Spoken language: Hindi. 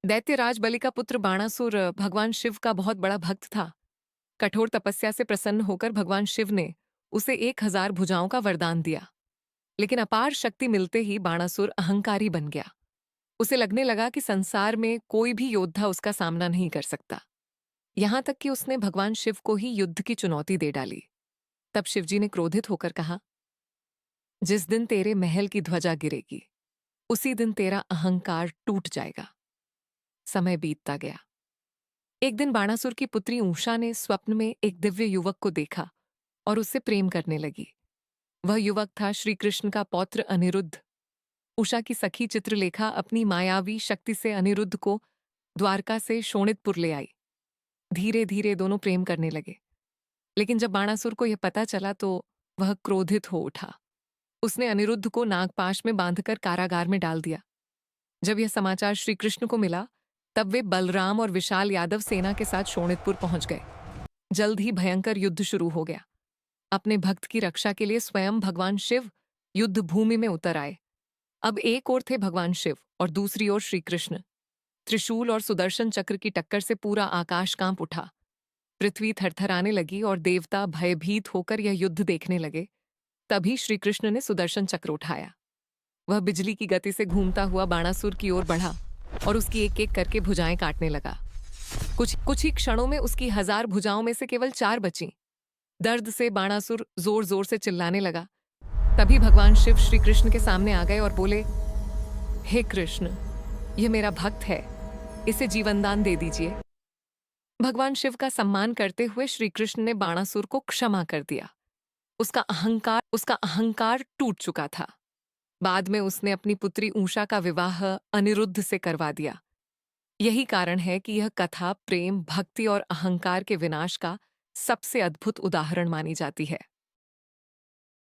दैत्यराज बलि का पुत्र बाणासुर भगवान शिव का बहुत बड़ा भक्त था। कठोर तपस्या से प्रसन्न होकर भगवान शिव ने उसे 1000 भुजाओं का वरदान दिया। लेकिन अपार शक्ति मिलते ही बाणासुर अहंकारी बन गया। उसे लगने लगा कि संसार में कोई भी योद्धा उसका सामना नहीं कर सकता। यहां तक कि उसने भगवान शिव को ही युद्ध की चुनौती दे डाली। तब शिवजी ने क्रोधित होकर कहा, जिस दिन तेरे महल की ध्वजा गिरेगी उसी दिन तेरा अहंकार टूट जाएगा। समय बीतता गया। एक दिन बाणासुर की पुत्री उषा ने स्वप्न में एक दिव्य युवक को देखा और उससे प्रेम करने लगी। वह युवक था श्री कृष्ण का पौत्र अनिरुद्ध। उषा की सखी चित्रलेखा अपनी मायावी शक्ति से अनिरुद्ध को द्वारका से शोणितपुर ले आई। धीरे धीरे दोनों प्रेम करने लगे। लेकिन जब बाणासुर को यह पता चला तो वह क्रोधित हो उठा। उसने अनिरुद्ध को नागपाश में बांधकर कारागार में डाल दिया। जब यह समाचार श्री कृष्ण को मिला तब वे बलराम और विशाल यादव सेना के साथ शोणितपुर पहुंच गए। जल्द ही भयंकर युद्ध शुरू हो गया। अपने भक्त की रक्षा के लिए स्वयं भगवान शिव युद्ध भूमि में उतर आए। अब एक ओर थे भगवान शिव और दूसरी ओर श्री कृष्ण। त्रिशूल और सुदर्शन चक्र की टक्कर से पूरा आकाश कांप उठा। पृथ्वी थरथराने लगी और देवता भयभीत होकर यह युद्ध देखने लगे। तभी श्री कृष्ण ने सुदर्शन चक्र उठाया। वह बिजली की गति से घूमता हुआ बाणासुर की ओर बढ़ा और उसकी एक एक करके भुजाएं काटने लगा। कुछ ही क्षणों में उसकी 1000 भुजाओं में से केवल 4 बचीं। दर्द से बाणासुर जोर जोर से चिल्लाने लगा। तभी भगवान शिव श्री कृष्ण के सामने आ गए और बोले, हे कृष्ण, यह मेरा भक्त है, इसे जीवनदान दे दीजिए। भगवान शिव का सम्मान करते हुए श्री कृष्ण ने बाणासुर को क्षमा कर दिया। उसका अहंकार टूट चुका था। बाद में उसने अपनी पुत्री उषा का विवाह अनिरुद्ध से करवा दिया। यही कारण है कि यह कथा प्रेम, भक्ति और अहंकार के विनाश का सबसे अद्भुत उदाहरण मानी जाती है।